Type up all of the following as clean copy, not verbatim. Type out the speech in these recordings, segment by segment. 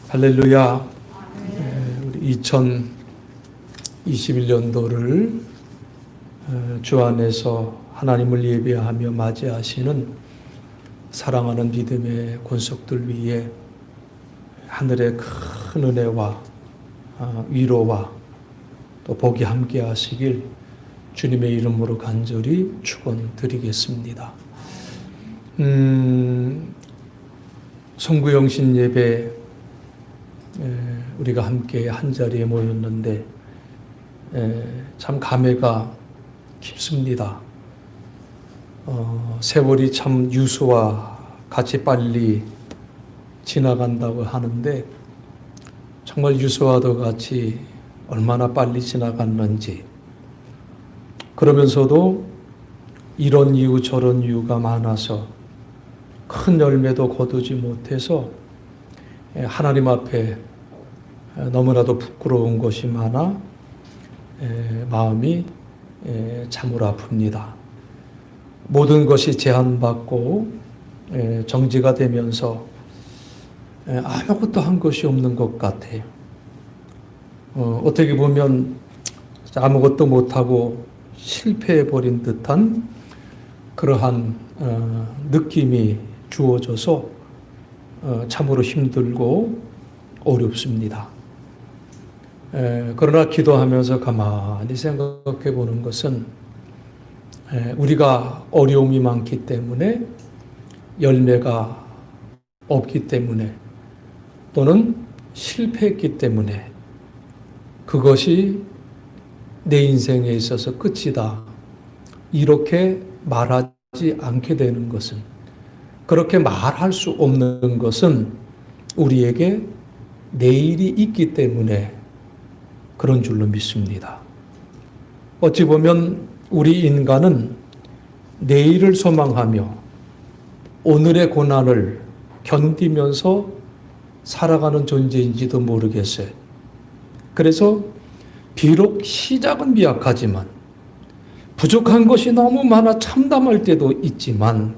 할렐루야. 우리 2021년도를 주 안에서 하나님을 예배하며 맞이하시는 사랑하는 믿음의 권속들 위에 하늘의 큰 은혜와 위로와 또 복이 함께 하시길 주님의 이름으로 간절히 축원드리겠습니다. 송구영신 예배 우리가 함께 한자리에 모였는데 참 감회가 깊습니다. 세월이 참 유수와 같이 빨리 지나간다고 하는데 정말 유수와도 같이 얼마나 빨리 지나갔는지, 그러면서도 이런 이유 저런 이유가 많아서 큰 열매도 거두지 못해서 하나님 앞에 너무나도 부끄러운 것이 많아 마음이 참으로 아픕니다. 모든 것이 제한받고 정지가 되면서 아무것도 한 것이 없는 것 같아요. 어떻게 보면 아무것도 못하고 실패해버린 듯한 그러한 느낌이 주어져서 참으로 힘들고 어렵습니다. 그러나 기도하면서 가만히 생각해 보는 것은 우리가 어려움이 많기 때문에, 열매가 없기 때문에, 또는 실패했기 때문에 그것이 내 인생에 있어서 끝이다, 이렇게 말하지 않게 되는 것은, 그렇게 말할 수 없는 것은 우리에게 내일이 있기 때문에 그런 줄로 믿습니다. 어찌 보면 우리 인간은 내일을 소망하며 오늘의 고난을 견디면서 살아가는 존재인지도 모르겠어요. 그래서 비록 시작은 미약하지만, 부족한 것이 너무 많아 참담할 때도 있지만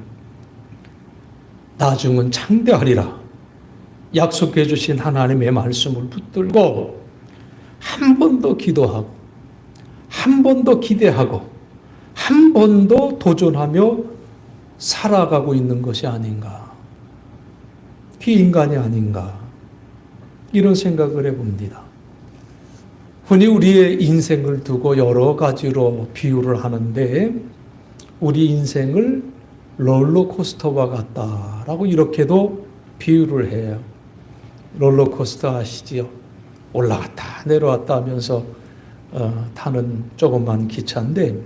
나중은 창대하리라 약속해 주신 하나님의 말씀을 붙들고 한 번 더 기도하고, 한 번 더 기대하고, 한 번 더 도전하며 살아가고 있는 것이 아닌가, 그게 인간이 아닌가, 이런 생각을 해봅니다. 흔히 우리의 인생을 두고 여러 가지로 비유를 하는데, 우리 인생을 롤러코스터와 같다라고 이렇게도 비유를 해요. 롤러코스터 아시지요? 올라갔다 내려왔다 하면서 타는 조그만 기차인데,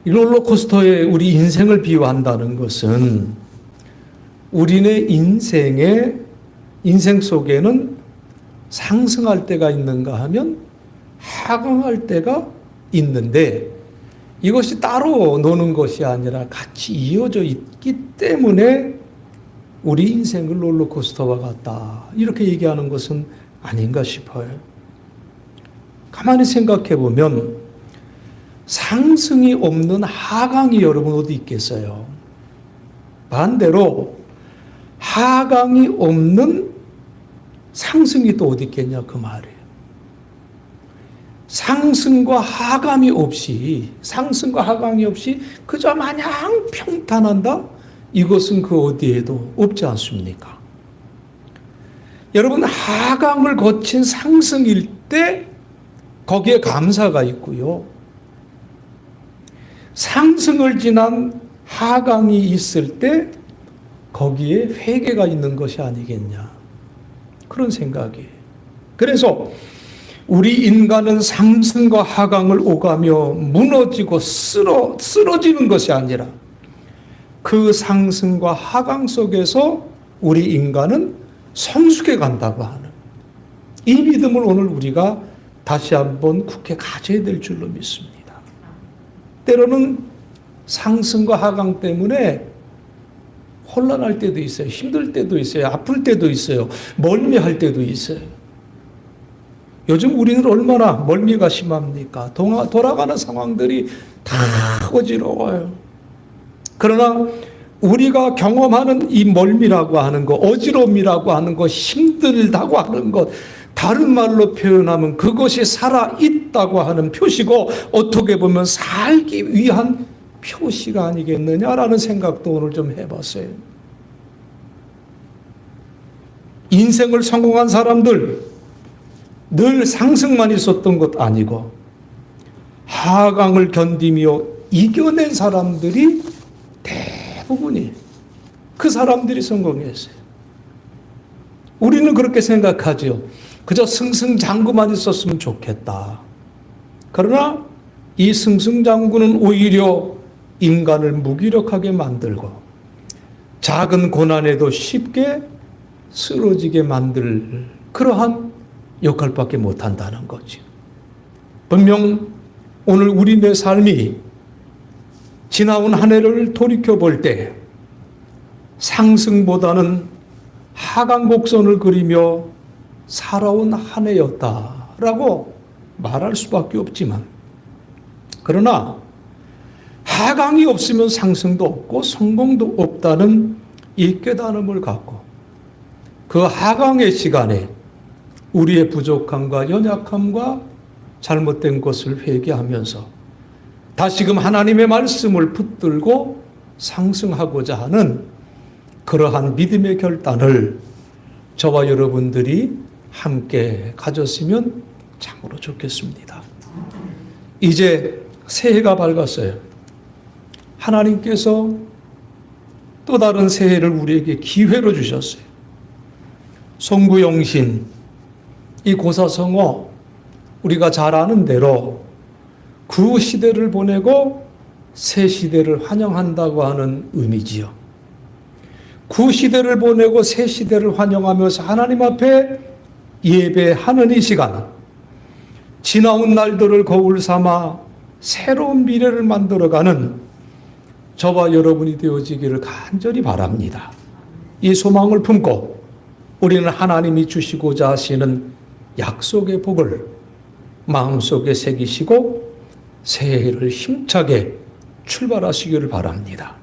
이 롤러코스터에 우리 인생을 비유한다는 것은 우리네 인생 속에는 상승할 때가 있는가 하면 하강할 때가 있는데, 이것이 따로 노는 것이 아니라 같이 이어져 있기 때문에 우리 인생을 롤러코스터와 같다, 이렇게 얘기하는 것은 아닌가 싶어요. 가만히 생각해 보면 상승이 없는 하강이 여러분 어디 있겠어요? 반대로 하강이 없는 상승이 또 어디 있겠냐, 그 말이에요. 상승과 하강이 없이 그저 마냥 평탄한다? 이것은 그 어디에도 없지 않습니까? 여러분, 하강을 거친 상승일 때 거기에 감사가 있고요, 상승을 지난 하강이 있을 때 거기에 회개가 있는 것이 아니겠냐, 그런 생각이에요. 그래서 우리 인간은 상승과 하강을 오가며 무너지고 쓰러지는 것이 아니라 그 상승과 하강 속에서 우리 인간은 성숙해 간다고 하는 이 믿음을 오늘 우리가 다시 한번 굳게 가져야 될 줄로 믿습니다. 때로는 상승과 하강 때문에 혼란할 때도 있어요. 힘들 때도 있어요. 아플 때도 있어요. 멀미할 때도 있어요. 요즘 우리는 얼마나 멀미가 심합니까? 돌아가는 상황들이 다 어지러워요. 그러나 우리가 경험하는 이 멀미라고 하는 거, 어지러움이라고 하는 거, 힘들다고 하는 것, 다른 말로 표현하면 그것이 살아있다고 하는 표시고 어떻게 보면 살기 위한 표시가 아니겠느냐라는 생각도 오늘 좀 해봤어요. 인생을 성공한 사람들 늘 상승만 있었던 것 아니고 하강을 견디며 이겨낸 사람들이 대부분이 그 사람들이 성공했어요. 우리는 그렇게 생각하죠. 그저 승승장구만 있었으면 좋겠다. 그러나 이 승승장구는 오히려 인간을 무기력하게 만들고 작은 고난에도 쉽게 쓰러지게 만들 그러한 역할밖에 못한다는 거죠. 분명 오늘 우리의 삶이 지나온 한 해를 돌이켜볼 때 상승보다는 하강 곡선을 그리며 살아온 한 해였다라고 말할 수밖에 없지만, 그러나 하강이 없으면 상승도 없고 성공도 없다는 이 깨달음을 갖고 그 하강의 시간에 우리의 부족함과 연약함과 잘못된 것을 회개하면서 다시금 하나님의 말씀을 붙들고 상승하고자 하는 그러한 믿음의 결단을 저와 여러분들이 함께 가졌으면 참으로 좋겠습니다. 이제 새해가 밝았어요. 하나님께서 또 다른 새해를 우리에게 기회로 주셨어요. 송구영신, 이 고사성어 우리가 잘 아는 대로 구 시대를 보내고 새 시대를 환영한다고 하는 의미지요. 구 시대를 보내고 새 시대를 환영하면서 하나님 앞에 예배하는 이 시간, 지나온 날들을 거울 삼아 새로운 미래를 만들어가는 저와 여러분이 되어지기를 간절히 바랍니다. 이 소망을 품고 우리는 하나님이 주시고자 하시는 약속의 복을 마음속에 새기시고 새해를 힘차게 출발하시기를 바랍니다.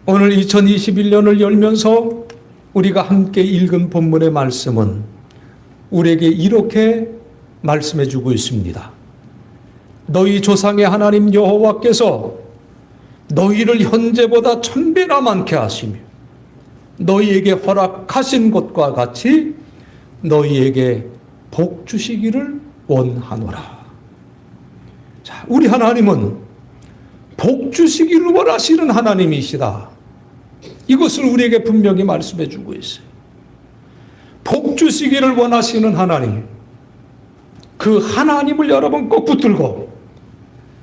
오늘 2021년을 열면서 우리가 함께 읽은 본문의 말씀은 우리에게 이렇게 말씀해 주고 있습니다. 너희 조상의 하나님 여호와께서 너희를 현재보다 1000배나 많게 하시며 너희에게 허락하신 것과 같이 너희에게 복 주시기를 원하노라. 자, 우리 하나님은 복 주시기를 원하시는 하나님이시다. 이것을 우리에게 분명히 말씀해 주고 있어요. 복 주시기를 원하시는 하나님, 그 하나님을 여러분 꼭 붙들고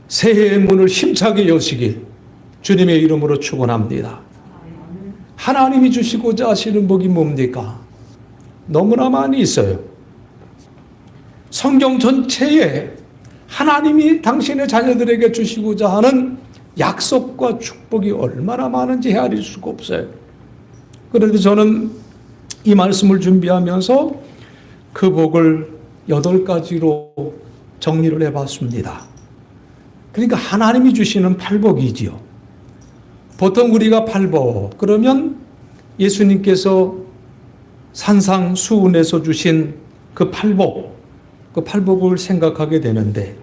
새해의 문을 힘차게 여시길 주님의 이름으로 축원합니다. 하나님이 주시고자 하시는 복이 뭡니까? 너무나 많이 있어요. 성경 전체에 하나님이 당신의 자녀들에게 주시고자 하는 약속과 축복이 얼마나 많은지 헤아릴 수가 없어요. 그런데 저는 이 말씀을 준비하면서 그 복을 8가지로 정리를 해봤습니다. 그러니까 하나님이 주시는 팔복이지요. 보통 우리가 팔복 그러면 예수님께서 산상수훈에서 주신 그 팔복, 그 팔복을 생각하게 되는데,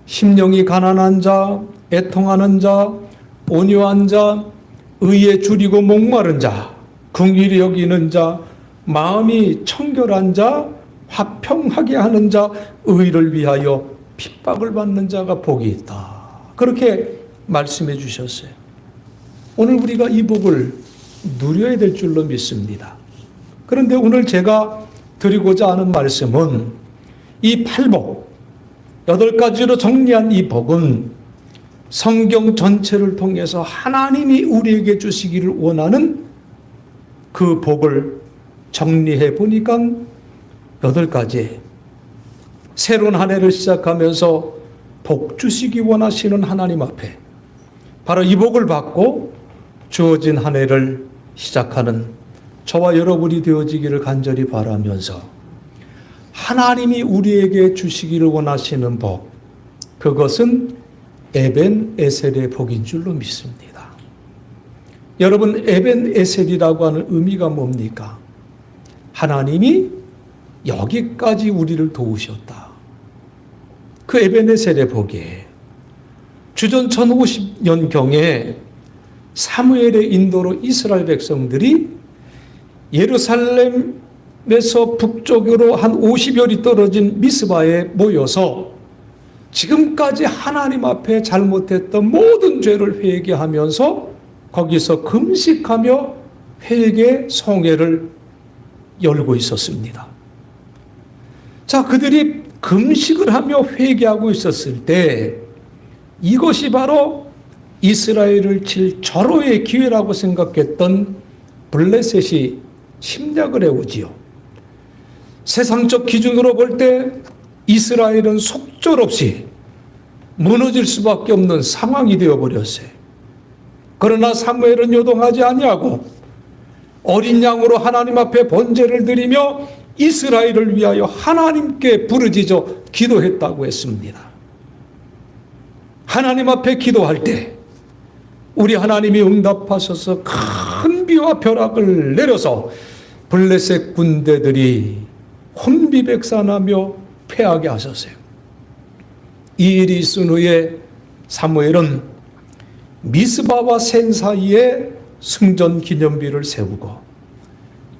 심령이 가난한 자, 애통하는 자, 온유한 자, 의에 줄이고 목마른 자, 긍휼히 여기는 자, 마음이 청결한 자, 화평하게 하는 자, 의를 위하여 핍박을 받는 자가 복이 있다. 그렇게 말씀해 주셨어요. 오늘 우리가 이 복을 누려야 될 줄로 믿습니다. 그런데 오늘 제가 드리고자 하는 말씀은 이 팔복, 8가지로 정리한 이 복은 성경 전체를 통해서 하나님이 우리에게 주시기를 원하는 그 복을 정리해 보니까 8가지. 새로운 한 해를 시작하면서 복 주시기 원하시는 하나님 앞에 바로 이 복을 받고 주어진 한 해를 시작하는 저와 여러분이 되어지기를 간절히 바라면서 하나님이 우리에게 주시기를 원하시는 복, 그것은 에벤 에셀의 복인 줄로 믿습니다. 여러분, 에벤에셀이라고 하는 의미가 뭡니까? 하나님이 여기까지 우리를 도우셨다. 그 에벤에셀의 복에 주전 1050년경에 사무엘의 인도로 이스라엘 백성들이 예루살렘에서 북쪽으로 한 50여리 떨어진 미스바에 모여서 지금까지 하나님 앞에 잘못했던 모든 죄를 회개하면서 거기서 금식하며 회개 성회를 열고 있었습니다. 자, 그들이 금식을 하며 회개하고 있었을 때 이것이 바로 이스라엘을 칠 절호의 기회라고 생각했던 블레셋이 침략을 해오지요. 세상적 기준으로 볼 때 이스라엘은 속절없이 무너질 수밖에 없는 상황이 되어버렸어요. 그러나 사무엘은 요동하지 아니하고 어린 양으로 하나님 앞에 번제를 드리며 이스라엘을 위하여 하나님께 부르짖어 기도했다고 했습니다. 하나님 앞에 기도할 때 우리 하나님이 응답하셔서 큰 비와 벼락을 내려서 블레셋 군대들이 혼비백산하며 패하게 하셨어요. 이 일이 있은 후에 사무엘은 미스바와 센 사이에 승전 기념비를 세우고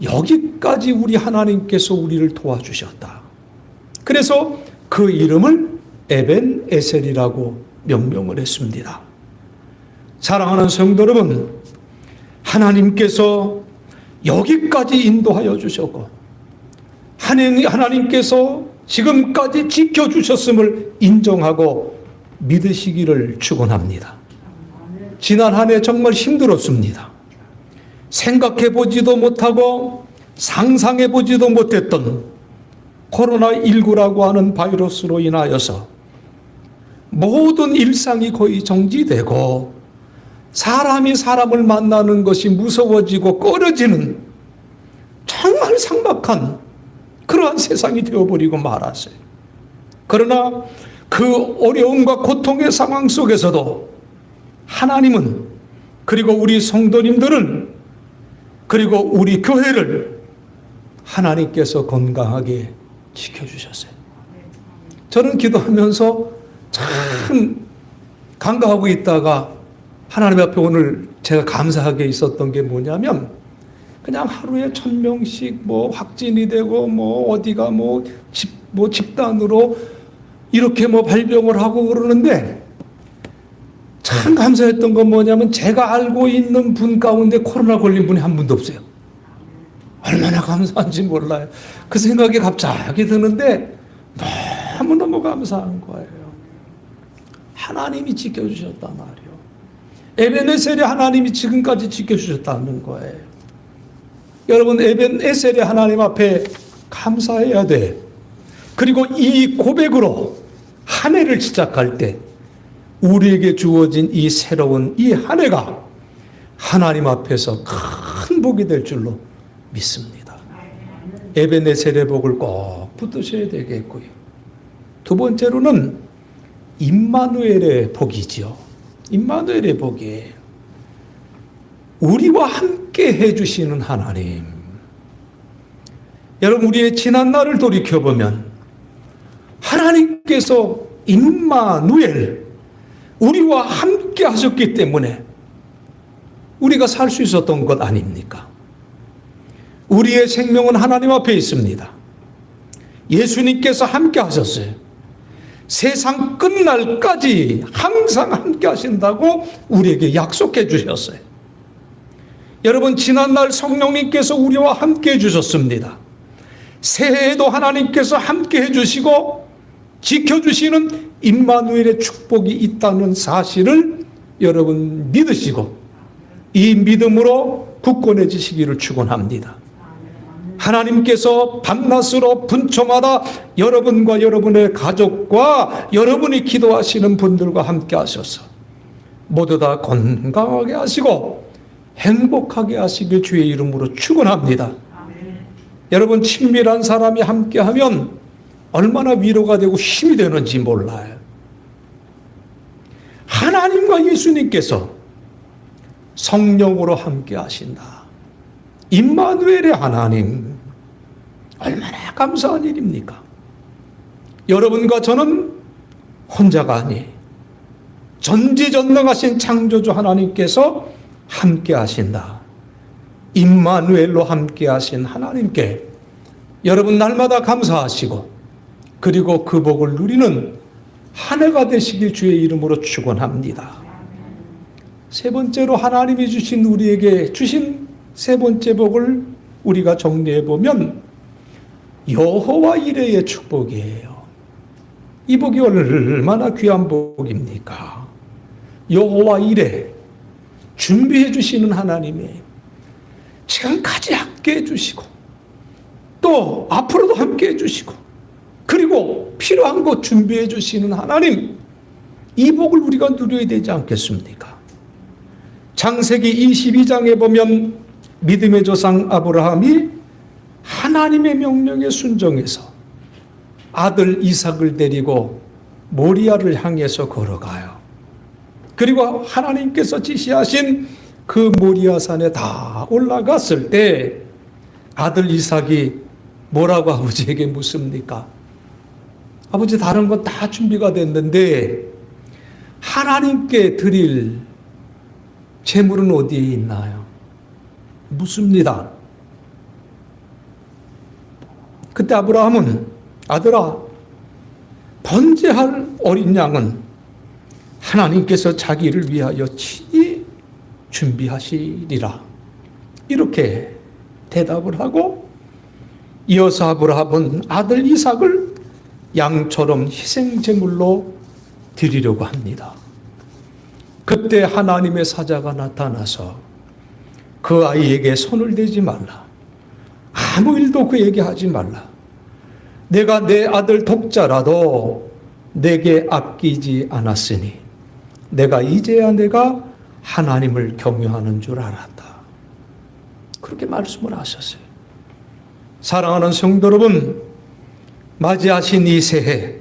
여기까지 우리 하나님께서 우리를 도와주셨다. 그래서 그 이름을 에벤에셀이라고 명명을 했습니다. 사랑하는 성도 여러분, 하나님께서 여기까지 인도하여 주셨고 하나님께서 지금까지 지켜주셨음을 인정하고 믿으시기를 축원합니다. 지난 한 해 정말 힘들었습니다. 생각해보지도 못하고 상상해보지도 못했던 코로나19라고 하는 바이러스로 인하여서 모든 일상이 거의 정지되고 사람이 사람을 만나는 것이 무서워지고 꺼려지는 정말 삭막한 그러한 세상이 되어버리고 말았어요. 그러나 그 어려움과 고통의 상황 속에서도 하나님은, 그리고 우리 성도님들은, 그리고 우리 교회를 하나님께서 건강하게 지켜주셨어요. 저는 기도하면서 참 간과하고 있다가 하나님 앞에 오늘 제가 감사하게 있었던 게 뭐냐면, 그냥 하루에 1000명씩 확진이 되고 어디가 집단으로 이렇게 발병을 하고 그러는데, 참 감사했던 건 뭐냐면 제가 알고 있는 분 가운데 코로나 걸린 분이 한 분도 없어요. 얼마나 감사한지 몰라요. 그 생각이 갑자기 드는데 너무너무 감사한 거예요. 하나님이 지켜주셨단 말이에요. 에벤에셀이 하나님이 지금까지 지켜주셨다는 거예요. 여러분, 에벤에셀이 하나님 앞에 감사해야 돼. 그리고 이 고백으로 한 해를 시작할 때 우리에게 주어진 이 새로운 이 한 해가 하나님 앞에서 큰 복이 될 줄로 믿습니다. 에벤에셀의 복을 꼭 붙드셔야 되겠고요. 두 번째로는 임마누엘의 복이지요. 임마누엘의 복이에요. 우리와 함께 해주시는 하나님. 여러분, 우리의 지난 날을 돌이켜보면 하나님께서 임마누엘, 우리와 함께 하셨기 때문에 우리가 살 수 있었던 것 아닙니까? 우리의 생명은 하나님 앞에 있습니다. 예수님께서 함께 하셨어요. 세상 끝날까지 항상 함께 하신다고 우리에게 약속해 주셨어요. 여러분, 지난날 성령님께서 우리와 함께 해주셨습니다. 새해에도 하나님께서 함께 해주시고 지켜주시는 임마누엘의 축복이 있다는 사실을 여러분 믿으시고 이 믿음으로 굳건해지시기를 축원합니다. 하나님께서 밤낮으로 분초마다 여러분과 여러분의 가족과 여러분이 기도하시는 분들과 함께 하셔서 모두 다 건강하게 하시고 행복하게 하시길 주의 이름으로 축원합니다. 여러분, 친밀한 사람이 함께하면 얼마나 위로가 되고 힘이 되는지 몰라요. 하나님과 예수님께서 성령으로 함께 하신다. 임마누엘의 하나님, 얼마나 감사한 일입니까? 여러분과 저는 혼자가 아니 전지전능하신 창조주 하나님께서 함께 하신다. 임마누엘로 함께 하신 하나님께 여러분 날마다 감사하시고 그리고 그 복을 누리는 한 해가 되시길 주의 이름으로 축원합니다. 세 번째로 하나님이 주신 우리에게 주신 세 번째 복을 우리가 정리해 보면 여호와 이레의 축복이에요. 이 복이 얼마나 귀한 복입니까? 여호와 이레, 준비해 주시는 하나님이 지금까지 함께 해주시고 또 앞으로도 함께 해주시고 그리고 필요한 것 준비해 주시는 하나님, 이 복을 우리가 누려야 되지 않겠습니까? 창세기 22장에 보면 믿음의 조상 아브라함이 하나님의 명령에 순종해서 아들 이삭을 데리고 모리아를 향해서 걸어가요. 그리고 하나님께서 지시하신 그 모리아 산에 다 올라갔을 때 아들 이삭이 뭐라고 아버지에게 묻습니까? 아버지, 다른 건 다 준비가 됐는데 하나님께 드릴 재물은 어디에 있나요? 묻습니다. 그때 아브라함은 아들아, 번제할 어린 양은 하나님께서 자기를 위하여 친히 준비하시리라, 이렇게 대답을 하고 이어서 아브라함은 아들 이삭을 양처럼 희생제물로 드리려고 합니다. 그때 하나님의 사자가 나타나서 그 아이에게 손을 대지 말라, 아무 일도 그에게 하지 말라, 내가 내 아들 독자라도 내게 아끼지 않았으니 내가 이제야 내가 하나님을 경유하는 줄 알았다. 그렇게 말씀을 하셨어요. 사랑하는 성도 여러분, 맞이하신 이 새해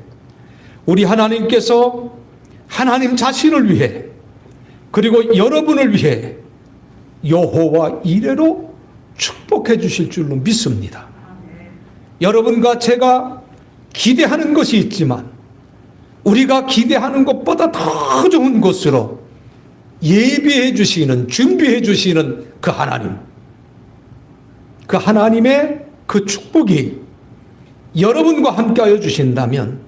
우리 하나님께서 하나님 자신을 위해 그리고 여러분을 위해 여호와 이레로 축복해 주실 줄로 믿습니다. 여러분과 제가 기대하는 것이 있지만 우리가 기대하는 것보다 더 좋은 것으로 예비해 주시는, 준비해 주시는 그 하나님, 그 하나님의 그 축복이 여러분과 함께하여 주신다면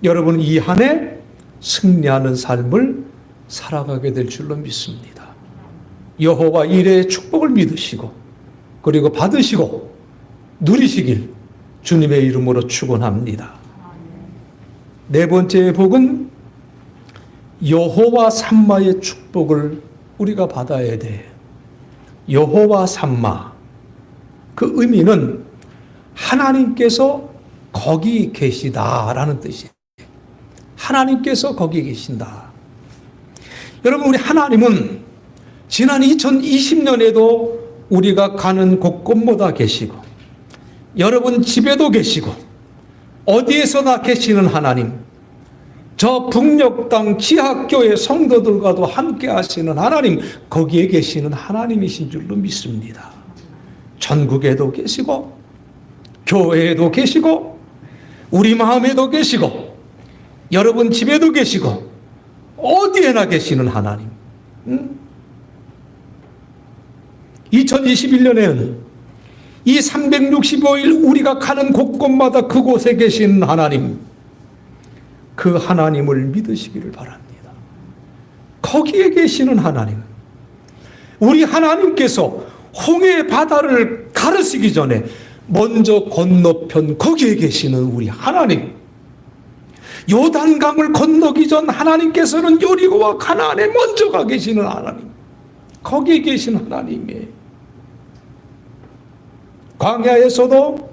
여러분은 이 한 해 승리하는 삶을 살아가게 될 줄로 믿습니다. 여호와 이레의 축복을 믿으시고 그리고 받으시고 누리시길 주님의 이름으로 축원합니다. 네 번째 복은 여호와 삼마의 축복을 우리가 받아야 돼요. 여호와 삼마, 그 의미는 하나님께서 거기 계시다라는 뜻이에요. 하나님께서 거기 계신다. 여러분, 우리 하나님은 지난 2020년에도 우리가 가는 곳곳마다 계시고 여러분 집에도 계시고 어디에서나 계시는 하나님, 저 북녘 지하교회 성도들과도 함께 하시는 하나님, 거기에 계시는 하나님이신 줄로 믿습니다. 전국에도 계시고 교회에도 계시고 우리 마음에도 계시고 여러분 집에도 계시고 어디에나 계시는 하나님. 2021년에는 이 365일 우리가 가는 곳곳마다 그곳에 계신 하나님, 그 하나님을 믿으시기를 바랍니다. 거기에 계시는 하나님, 우리 하나님께서 홍해 바다를 가르시기 전에 먼저 건너편 거기에 계시는 우리 하나님, 요단강을 건너기 전 하나님께서는 여리고와 가나안에 먼저 가 계시는 하나님, 거기에 계신 하나님이에요. 광야에서도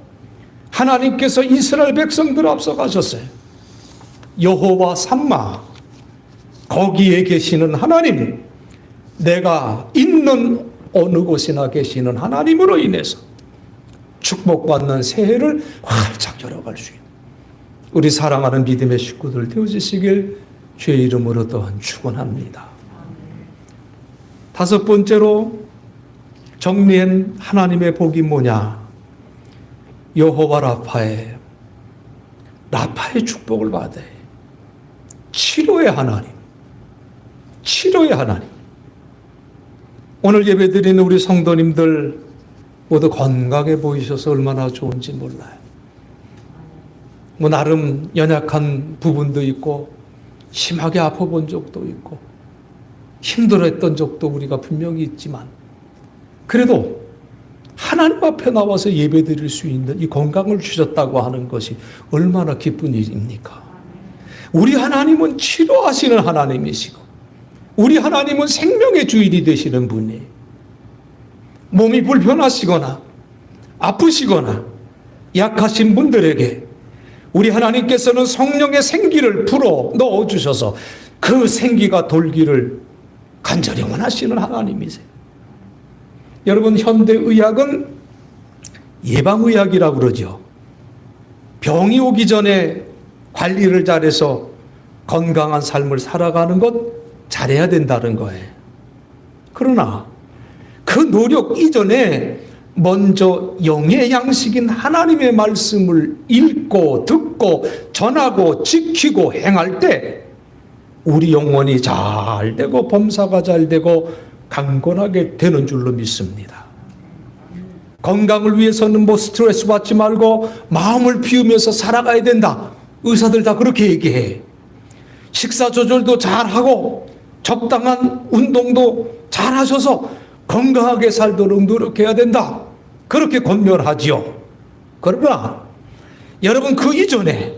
하나님께서 이스라엘 백성들 앞서 가셨어요. 여호와 삼마, 거기에 계시는 하나님, 내가 있는 어느 곳이나 계시는 하나님으로 인해서 축복받는 새해를 활짝 열어갈 수 있는 우리 사랑하는 믿음의 식구들 되어주시길 주의 이름으로 또한 축원합니다. 다섯 번째로 정리한 하나님의 복이 뭐냐? 여호와 라파의 축복을 받아요. 치료의 하나님. 치료의 하나님. 오늘 예배드리는 우리 성도님들 모두 건강해 보이셔서 얼마나 좋은지 몰라요. 뭐 나름 연약한 부분도 있고 심하게 아파본 적도 있고 힘들었던 적도 우리가 분명히 있지만 그래도 하나님 앞에 나와서 예배드릴 수 있는 이 건강을 주셨다고 하는 것이 얼마나 기쁜 일입니까? 우리 하나님은 치료하시는 하나님이시고 우리 하나님은 생명의 주인이 되시는 분이에요. 몸이 불편하시거나 아프시거나 약하신 분들에게 우리 하나님께서는 성령의 생기를 불어 넣어주셔서 그 생기가 돌기를 간절히 원하시는 하나님이세요. 여러분, 현대의학은 예방의학이라고 그러죠. 병이 오기 전에 관리를 잘해서 건강한 삶을 살아가는 것 잘해야 된다는 거예요. 그러나 그 노력 이전에 먼저 영의 양식인 하나님의 말씀을 읽고 듣고 전하고 지키고 행할 때 우리 영혼이 잘 되고 범사가 잘 되고 강건하게 되는 줄로 믿습니다. 건강을 위해서는 뭐 스트레스 받지 말고 마음을 비우면서 살아가야 된다. 의사들 다 그렇게 얘기해. 식사 조절도 잘하고 적당한 운동도 잘하셔서 건강하게 살도록 노력해야 된다. 그렇게 권면하지요. 그러나 여러분, 그 이전에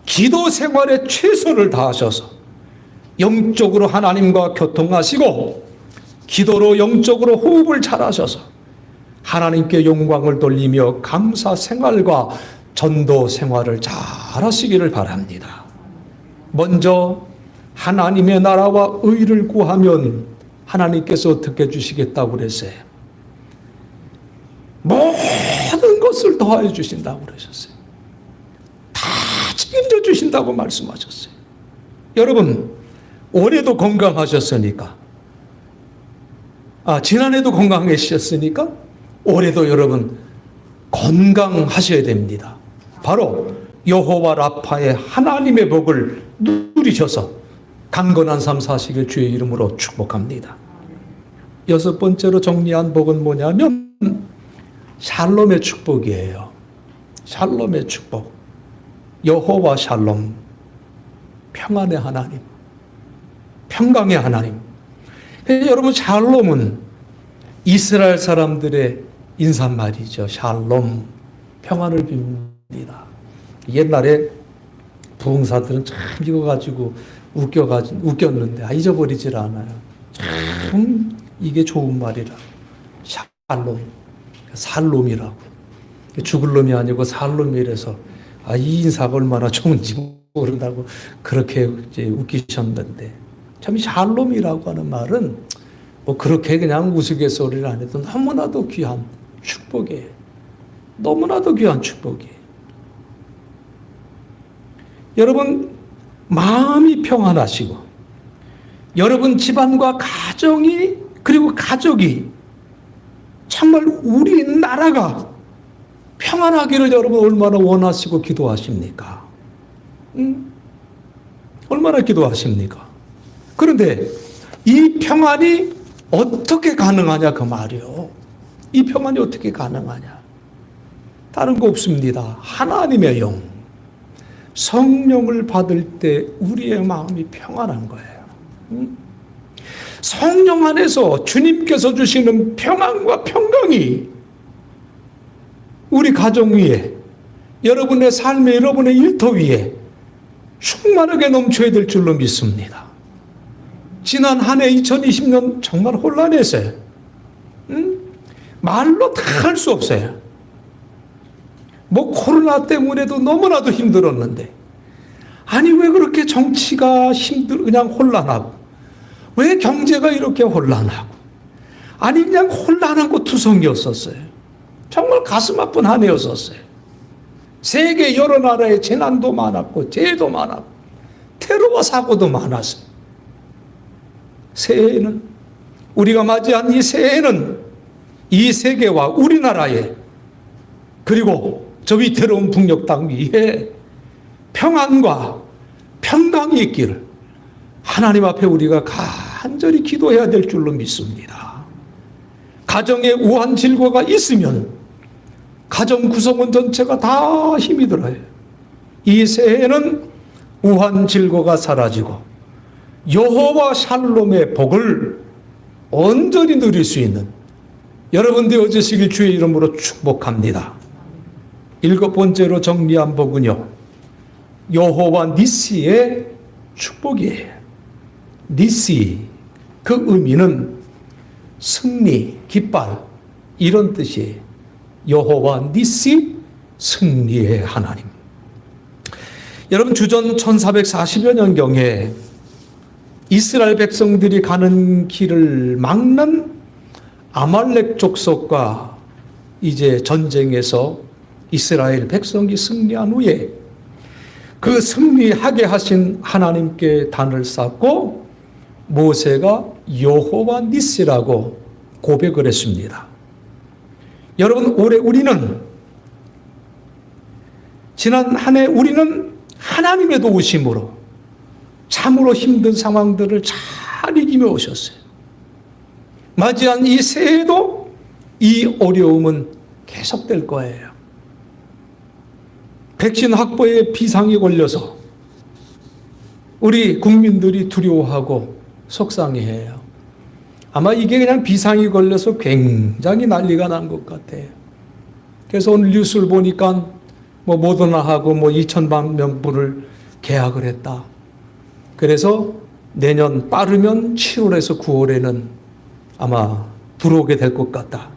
기도 생활에 최선을 다하셔서 영적으로 하나님과 교통하시고 기도로 영적으로 호흡을 잘하셔서 하나님께 영광을 돌리며 감사 생활과 전도 생활을 잘 하시기를 바랍니다. 먼저 하나님의 나라와 의를 구하면 하나님께서 어떻게 주시겠다고 그랬어요? 모든 것을 더하여 주신다고 그러셨어요. 다 책임져 주신다고 말씀하셨어요. 여러분, 올해도 건강하셨으니까, 지난해도 건강하셨으니까 올해도 여러분 건강하셔야 됩니다. 바로 여호와 라파의 하나님의 복을 누리셔서 강건한 삶 사시길 주의 이름으로 축복합니다. 여섯 번째로 정리한 복은 뭐냐면 샬롬의 축복이에요. 샬롬의 축복. 여호와 샬롬. 평안의 하나님. 평강의 하나님. 여러분, 샬롬은 이스라엘 사람들의 인사말이죠. 샬롬. 평안을 빕니다. 옛날에 부흥사들은 참 이거 가지고 웃겼는데 잊어버리질 않아요. 참 이게 좋은 말이라. 샬롬, 살롬이라고. 죽을 놈이 아니고 살롬이라서 이 인사가 얼마나 좋은지 모른다고 그렇게 이제 웃기셨는데, 참 샬롬이라고 하는 말은 뭐 그렇게 그냥 우스갯소리를 안 해도 너무나도 귀한 축복이에요. 너무나도 귀한 축복이에요. 여러분, 마음이 평안하시고 여러분 집안과 가정이 그리고 가족이 정말 우리 나라가 평안하기를 여러분 얼마나 원하시고 기도하십니까? 얼마나 기도하십니까? 그런데 이 평안이 어떻게 가능하냐 그 말이요. 이 평안이 어떻게 가능하냐? 다른 거 없습니다. 하나님의 영, 성령을 받을 때 우리의 마음이 평안한 거예요. 성령 안에서 주님께서 주시는 평안과 평강이 우리 가정 위에, 여러분의 삶에, 여러분의 일터 위에 충만하게 넘쳐야 될 줄로 믿습니다. 지난 한 해 2020년 정말 혼란했어요. 말로 다 할 수 없어요. 뭐 코로나 때문에도 너무나도 힘들었는데, 아니 왜 그렇게 정치가 그냥 혼란하고, 왜 경제가 이렇게 혼란하고, 아니 그냥 혼란한 거 투성이었었어요. 정말 가슴 아픈 한 해였었어요. 세계 여러 나라에 재난도 많았고 재해도 많았고 테러와 사고도 많았어요. 새해에는 우리가 맞이한 이 새해에는 이 세계와 우리나라에 그리고 저 위태로운 북녘 땅 위에 평안과 평강이 있기를 하나님 앞에 우리가 간절히 기도해야 될 줄로 믿습니다. 가정에 우한 질고가 있으면 가정 구성원 전체가 다 힘이 들어요. 이 새해에는 우한 질고가 사라지고 여호와 샬롬의 복을 온전히 누릴 수 있는 여러분 되어주시길 주의 이름으로 축복합니다. 7번째로 정리한 복은요, 여호와 니시의 축복이에요. 니시, 그 의미는 승리, 깃발 이런 뜻이에요. 여호와 니시, 승리의 하나님. 여러분, 주전 1440여 년경에 이스라엘 백성들이 가는 길을 막는 아말렉 족속과 이제 전쟁에서 이스라엘 백성이 승리한 후에 그 승리하게 하신 하나님께 단을 쌓고 모세가 여호와 니시라고 고백을 했습니다. 여러분, 올해 우리는 지난 한 해 우리는 하나님의 도우심으로 참으로 힘든 상황들을 잘 이기며 오셨어요. 맞이한 이 새해에도 이 어려움은 계속될 거예요. 백신 확보에 비상이 걸려서 우리 국민들이 두려워하고 속상해해요. 아마 이게 그냥 비상이 걸려서 굉장히 난리가 난 것 같아요. 그래서 오늘 뉴스를 보니까 모더나하고 2,000만 명분을 계약을 했다. 그래서 내년 빠르면 7월에서 9월에는 아마 들어오게 될 것 같다.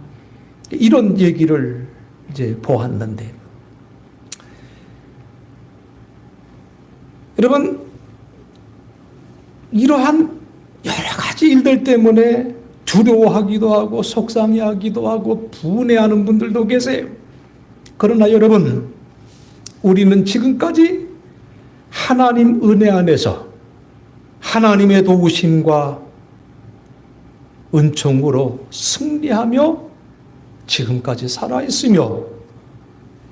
이런 얘기를 이제 보았는데, 여러분, 이러한 여러 가지 일들 때문에 두려워하기도 하고 속상해하기도 하고 분해하는 분들도 계세요. 그러나 여러분, 우리는 지금까지 하나님 은혜 안에서 하나님의 도우심과 은총으로 승리하며 지금까지 살아있으며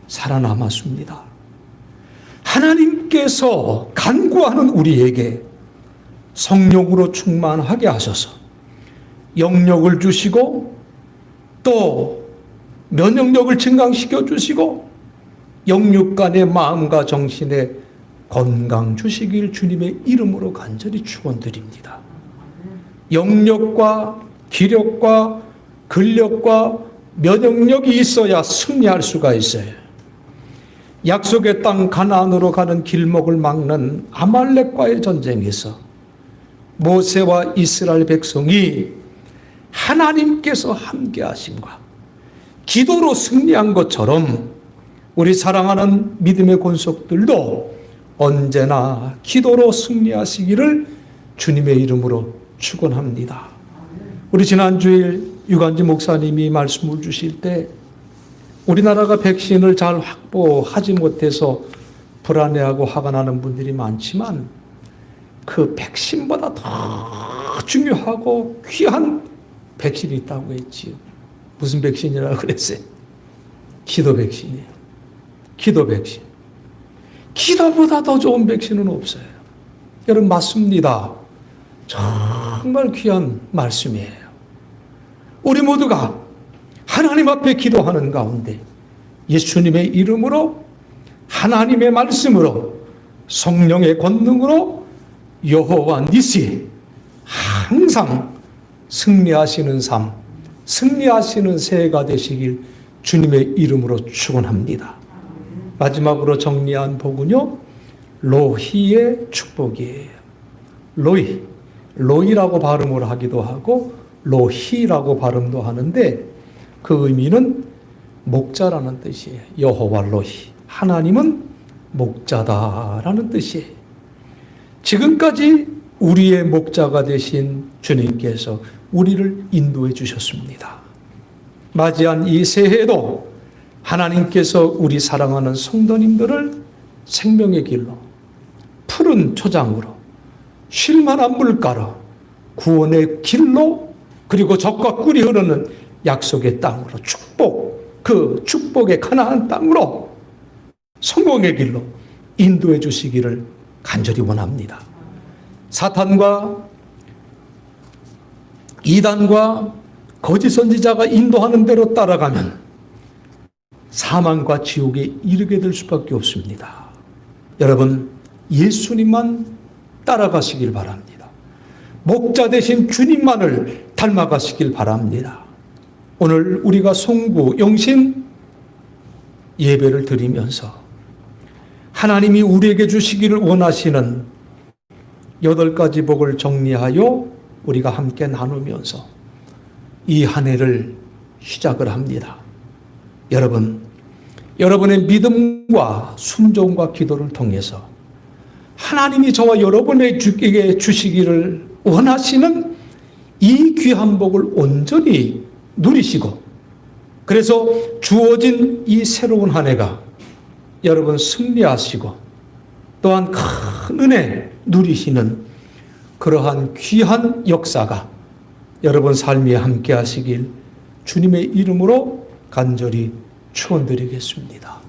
살아남았습니다. 하나님께서 간구하는 우리에게 성령으로 충만하게 하셔서 영력을 주시고 또 면역력을 증강시켜 주시고 영육간의 마음과 정신의 건강 주시길 주님의 이름으로 간절히 축원드립니다. 영력과 기력과 근력과 면역력이 있어야 승리할 수가 있어요. 약속의 땅 가나안으로 가는 길목을 막는 아말렉과의 전쟁에서 모세와 이스라엘 백성이 하나님께서 함께 하심과 기도로 승리한 것처럼 우리 사랑하는 믿음의 권속들도 언제나 기도로 승리하시기를 주님의 이름으로 축원합니다. 우리 지난주일 유관지 목사님이 말씀을 주실 때 우리나라가 백신을 잘 확보하지 못해서 불안해하고 화가 나는 분들이 많지만 그 백신보다 더 중요하고 귀한 백신이 있다고 했지요. 무슨 백신이라고 그랬어요? 기도 백신이에요. 기도 백신. 기도보다 더 좋은 백신은 없어요. 여러분, 맞습니다. 정말 귀한 말씀이에요. 우리 모두가 하나님 앞에 기도하는 가운데 예수님의 이름으로 하나님의 말씀으로 성령의 권능으로 여호와 니시 항상 승리하시는 삶, 승리하시는 새해가 되시길 주님의 이름으로 축원합니다. 마지막으로 정리한 복은요, 로희의 축복이에요. 로이라고 발음을 하기도 하고 로희라고 발음도 하는데 그 의미는 목자라는 뜻이에요. 여호와 로희, 하나님은 목자다라는 뜻이에요. 지금까지 우리의 목자가 되신 주님께서 우리를 인도해 주셨습니다. 맞이한 이 새해에도 하나님께서 우리 사랑하는 성도님들을 생명의 길로, 푸른 초장으로, 쉴만한 물가로, 구원의 길로 그리고 젖과 꿀이 흐르는 약속의 땅으로 그 축복의 가나안 땅으로 성공의 길로 인도해 주시기를 간절히 원합니다. 사탄과 이단과 거짓 선지자가 인도하는 대로 따라가면 사망과 지옥에 이르게 될 수밖에 없습니다. 여러분, 예수님만 따라가시길 바랍니다. 목자 되신 주님만을 닮아가시길 바랍니다. 오늘 우리가 송구, 영신 예배를 드리면서 하나님이 우리에게 주시기를 원하시는 8가지 복을 정리하여 우리가 함께 나누면서 이 한 해를 시작을 합니다. 여러분, 여러분의 믿음과 순종과 기도를 통해서 하나님이 저와 여러분에게 주시기를 원하시는 이 귀한 복을 온전히 누리시고, 그래서 주어진 이 새로운 한 해가 여러분 승리하시고 또한 큰 은혜 누리시는 그러한 귀한 역사가 여러분 삶에 함께 하시길 주님의 이름으로 간절히 축원드리겠습니다.